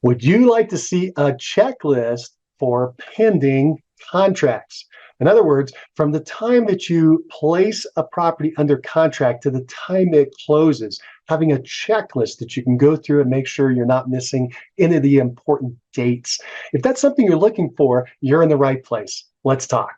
Would you like to see a checklist for pending contracts? In other words, from the time that you place a property under contract to the time it closes, having a checklist that you can go through and make sure you're not missing any of the important dates. If that's something you're looking for, you're in the right place. Let's talk.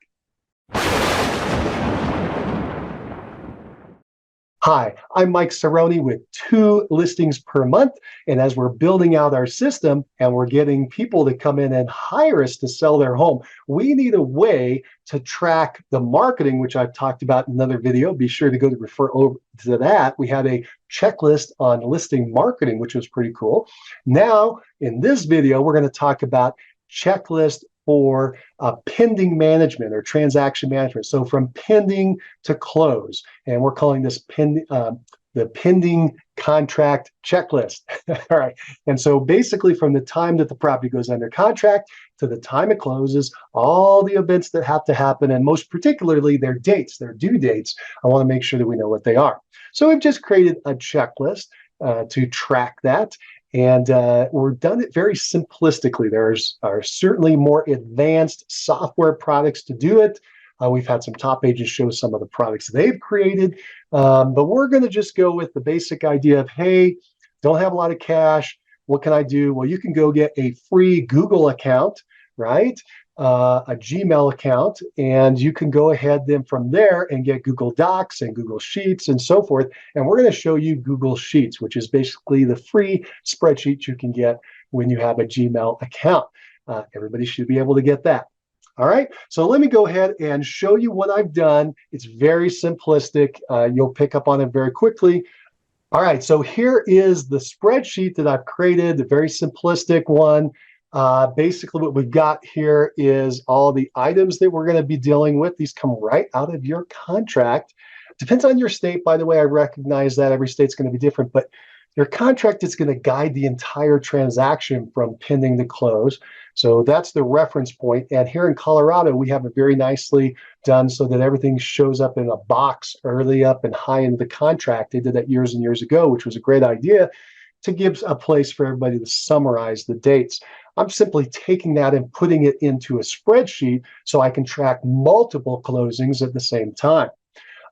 Hi, I'm Mike Cerrone with 2 listings per month. And as we're building out our system and we're getting people to come in and hire us to sell their home, we need a way to track the marketing, which I've talked about in another video. Be sure to go to refer over to that. We had a checklist on listing marketing, which was pretty cool. Now, in this video, we're going to talk about checklist for pending management or transaction management. So from pending to close, and we're calling this the pending contract checklist. All right. And so basically from the time that the property goes under contract to the time it closes, all the events that have to happen, and most particularly their dates, their due dates, I want to make sure that we know what they are. So we've just created a checklist to track that. And we've done it very simplistically. Are certainly more advanced software products to do it. We've had some top agents show some of the products they've created. But we're going to just go with the basic idea of, hey, don't have a lot of cash. What can I do? Well, you can go get a free Google account, right? A Gmail account, and you can go ahead then from there and get Google Docs and Google Sheets and so forth. And we're going to show you Google Sheets, which is basically the free spreadsheet you can get when you have a Gmail account. Everybody should be able to get that. All right, so let me go ahead and show you what I've done. It's very simplistic. You'll pick up on it very quickly. All right, so here is the spreadsheet that I've created, the very simplistic one. Basically what we've got here is all the items that we're going to be dealing with. These come right out of your contract. Depends on your state, by the way. I recognize that every state's going to be different, but your contract is going to guide the entire transaction from pending to close. So that's the reference point. And here in Colorado, we have it very nicely done so that everything shows up in a box early up and high in the contract. They did that years and years ago, which was a great idea to give a place for everybody to summarize the dates. I'm simply taking that and putting it into a spreadsheet so I can track multiple closings at the same time.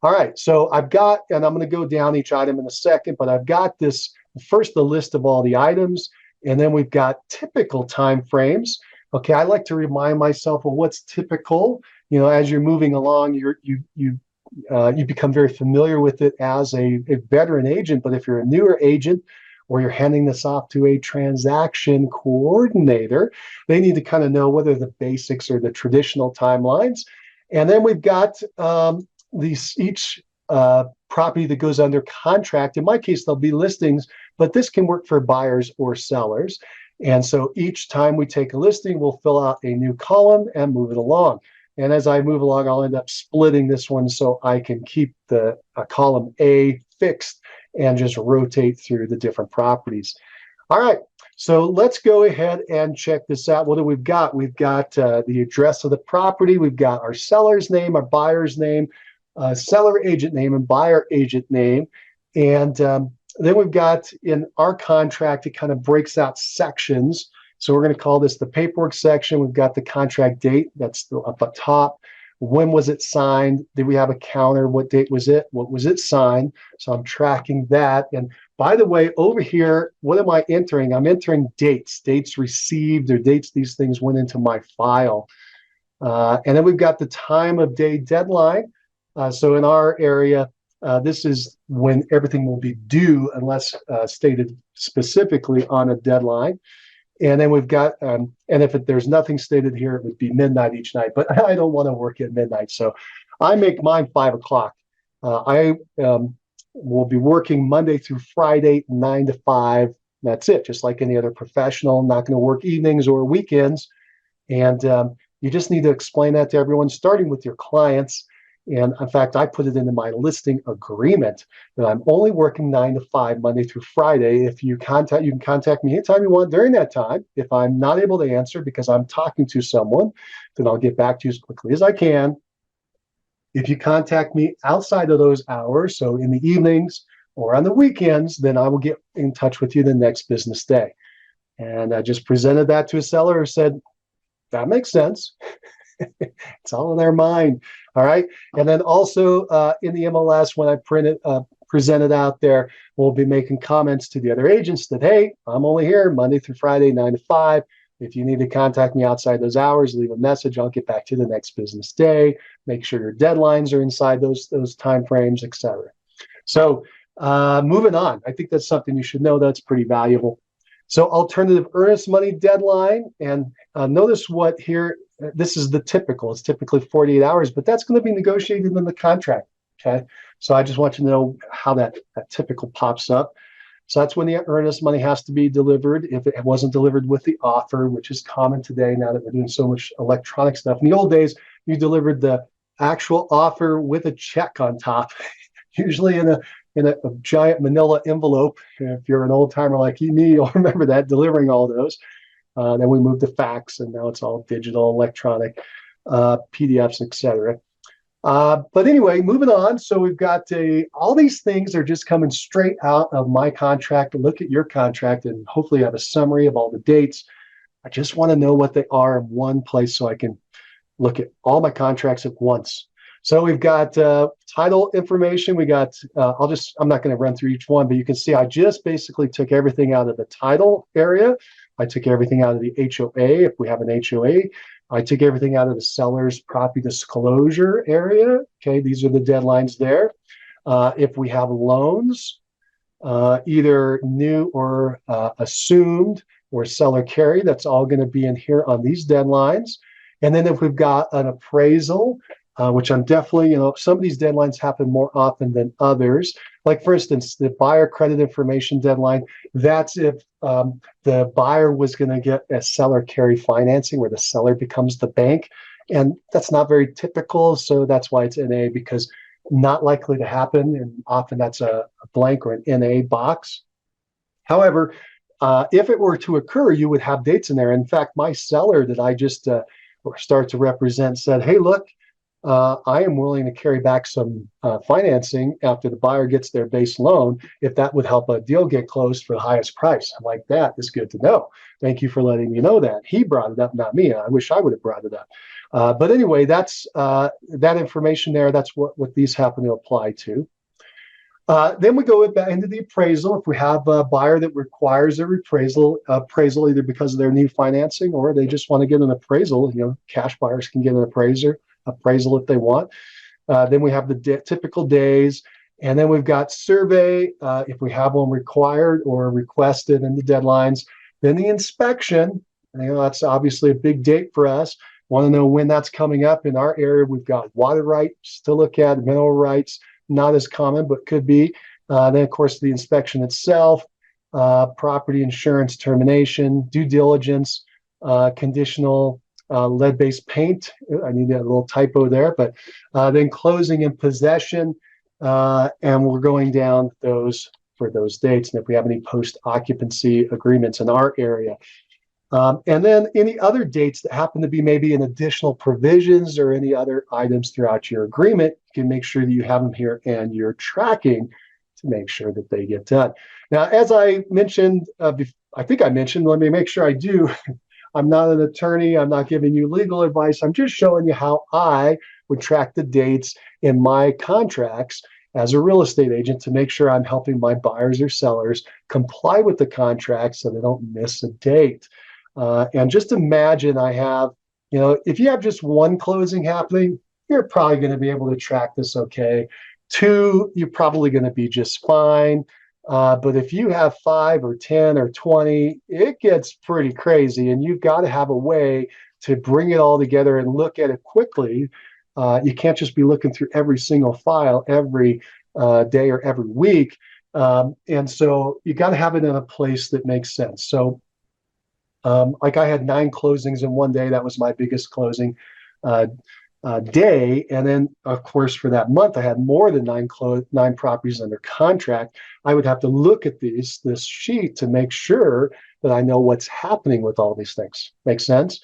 All right, so I've got, and I'm going to go down each item in a second, but I've got this first, the list of all the items, and then we've got typical time frames. Okay, I like to remind myself of what's typical. You know, as you're moving along, you become very familiar with it as a veteran agent. But if you're a newer agent, or you're handing this off to a transaction coordinator, they need to kind of know whether the basics or the traditional timelines. And then we've got each property that goes under contract. In my case, there'll be listings, but this can work for buyers or sellers. And so each time we take a listing, we'll fill out a new column and move it along. And as I move along, I'll end up splitting this one so I can keep the column A fixed and just rotate through the different properties. All right, so let's go ahead and check this out. What do we've got? We've got the address of the property. We've got our seller's name, our buyer's name, seller agent name, and buyer agent name. And then we've got in our contract, it kind of breaks out sections. So we're going to call this the paperwork section. We've got the contract date. That's up at top. When was it signed? Did we have a counter? What date was it? What was it signed? So I'm tracking that. And by the way, over here, what am I entering? I'm entering dates received or dates these things went into my file. And then we've got the time of day deadline. So in our area, this is when everything will be due unless stated specifically on a deadline. And then we've got, and if there's nothing stated here, it would be midnight each night, but I don't want to work at midnight. So I make mine 5 o'clock. I will be working Monday through Friday, 9 to 5. That's it, just like any other professional. I'm not going to work evenings or weekends. And you just need to explain that to everyone, starting with your clients. And in fact, I put it into my listing agreement that I'm only working 9 to 5 Monday through Friday. If you can contact me anytime you want during that time. If I'm not able to answer because I'm talking to someone, then I'll get back to you as quickly as I can. If you contact me outside of those hours, so in the evenings or on the weekends, then I will get in touch with you the next business day. And I just presented that to a seller who said, that makes sense. It's all in their mind. All right. And then also in the MLS, when I presented out there, we'll be making comments to the other agents that, hey, I'm only here Monday through Friday, 9 to 5. If you need to contact me outside those hours, leave a message. I'll get back to you the next business day. Make sure your deadlines are inside those time frames, etc. So moving on, I think that's something you should know. That's pretty valuable. So alternative earnest money deadline, and notice what here, this is the typical. It's typically 48 hours, but that's going to be negotiated in the contract. Okay. So I just want you to know how that typical pops up. So that's when the earnest money has to be delivered. If it wasn't delivered with the offer, which is common today now that we're doing so much electronic stuff. In the old days, you delivered the actual offer with a check on top, usually in a giant manila envelope. If you're an old timer like me, you'll remember that, delivering all those. Then we moved to fax, and now it's all digital, electronic, PDFs, etc. But anyway, moving on. So we've got all these things are just coming straight out of my contract. Look at your contract, and hopefully you have a summary of all the dates. I just want to know what they are in one place so I can look at all my contracts at once. So we've got title information. We got, I'm not going to run through each one, but you can see I just basically took everything out of the title area. I took everything out of the HOA, if we have an HOA. I took everything out of the seller's property disclosure area. Okay, these are the deadlines there. If we have loans, either new or assumed or seller carry, that's all going to be in here on these deadlines. And then if we've got an appraisal, which I'm definitely, some of these deadlines happen more often than others. Like, for instance, the buyer credit information deadline, that's if the buyer was going to get a seller carry financing where the seller becomes the bank. And that's not very typical. So that's why it's NA, because not likely to happen. And often that's a blank or an NA box. However, if it were to occur, you would have dates in there. In fact, my seller that I just start to represent said, hey, look, I am willing to carry back some financing after the buyer gets their base loan if that would help a deal get closed for the highest price. I'm like, that is good to know. Thank you for letting me know that. He brought it up, not me. I wish I would have brought it up. But anyway, that's that information there. That's what these happen to apply to. Then we go back into the appraisal. If we have a buyer that requires a appraisal either because of their new financing or they just want to get an appraisal, cash buyers can get an appraisal if they want. Then we have the typical days, and then we've got survey if we have one required or requested in the deadlines. Then the inspection, that's obviously a big date for us. Want to know when that's coming up. In our area, we've got water rights to look at, mineral rights, not as common, but could be. Then, of course, the inspection itself, property insurance termination, due diligence, conditional lead-based paint. I need a little typo there, but then closing and possession, and we're going down those for those dates. And if we have any post-occupancy agreements in our area. And then any other dates that happen to be maybe in additional provisions or any other items throughout your agreement, you can make sure that you have them here and you're tracking to make sure that they get done. Now, as I mentioned, I think I mentioned, let me make sure I do. I'm not an attorney. I'm not giving you legal advice. I'm just showing you how I would track the dates in my contracts as a real estate agent to make sure I'm helping my buyers or sellers comply with the contract so they don't miss a date. And just imagine I have, if you have just one closing happening, you're probably going to be able to track this okay. 2, you're probably going to be just fine. But if you have 5 or 10 or 20, it gets pretty crazy. And you've got to have a way to bring it all together and look at it quickly. You can't just be looking through every single file every day or every week. And so you got to have it in a place that makes sense. So like I had 9 closings in one day. That was my biggest closing day. And then, of course, for that month, I had more than 9 properties under contract. I would have to look at this sheet to make sure that I know what's happening with all these things. Make sense?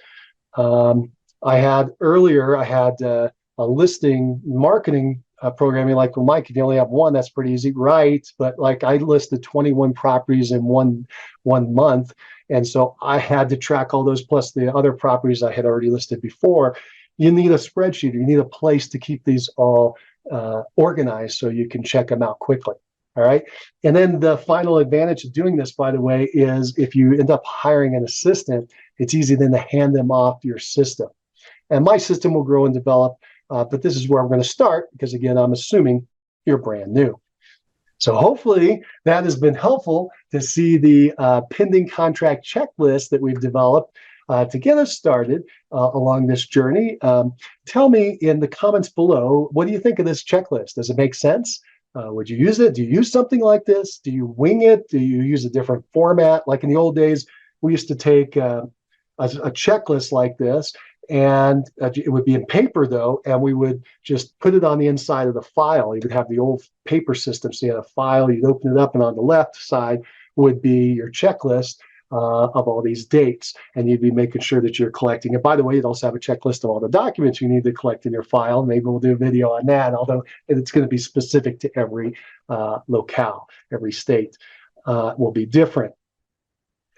I had a listing marketing programming like with Mike, if you only have one, that's pretty easy, right? But like I listed 21 properties in one month, and so I had to track all those plus the other properties I had already listed before. You need a spreadsheet. You need a place to keep these all organized so you can check them out quickly. All right. And then the final advantage of doing this, by the way, is if you end up hiring an assistant, it's easy then to hand them off your system. And my system will grow and develop, but this is where I'm going to start because, again, I'm assuming you're brand new. So hopefully that has been helpful to see the pending contract checklist that we've developed to get us started along this journey. Tell me in the comments below, what do you think of this checklist? Does it make sense? Would you use it? Do you use something like this? Do you wing it? Do you use a different format? Like in the old days, we used to take a checklist like this, and it would be in paper though, and we would just put it on the inside of the file. You would have the old paper system, so you had a file, you'd open it up, and on the left side would be your checklist of all these dates, and you'd be making sure that you're collecting. And by the way, you'd also have a checklist of all the documents you need to collect in your file. Maybe we'll do a video on that, although it's going to be specific to every locale, every state will be different.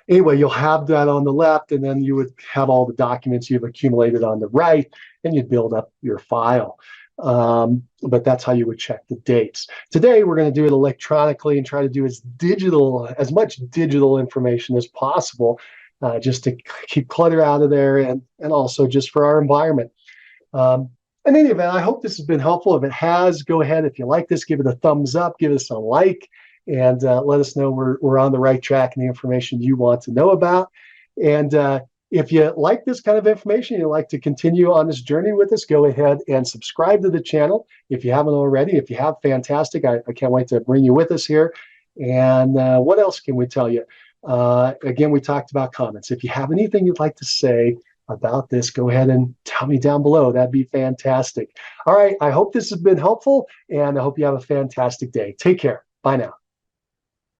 Anyway, you'll have that on the left, and then you would have all the documents you've accumulated on the right, and you'd build up your file. But that's how you would check the dates. Today, we're going to do it electronically and try to do as much digital information as possible, just to keep clutter out of there and also just for our environment. In any event, I hope this has been helpful. If it has, go ahead. If you like this, give it a thumbs up, give us a like, and let us know we're on the right track and the information you want to know about. And if you like this kind of information, you'd like to continue on this journey with us, go ahead and subscribe to the channel if you haven't already. If you have, fantastic. I can't wait to bring you with us here. And what else can we tell you? Again, we talked about comments. If you have anything you'd like to say about this, go ahead and tell me down below. That'd be fantastic. All right, I hope this has been helpful, and I hope you have a fantastic day. Take care. Bye now.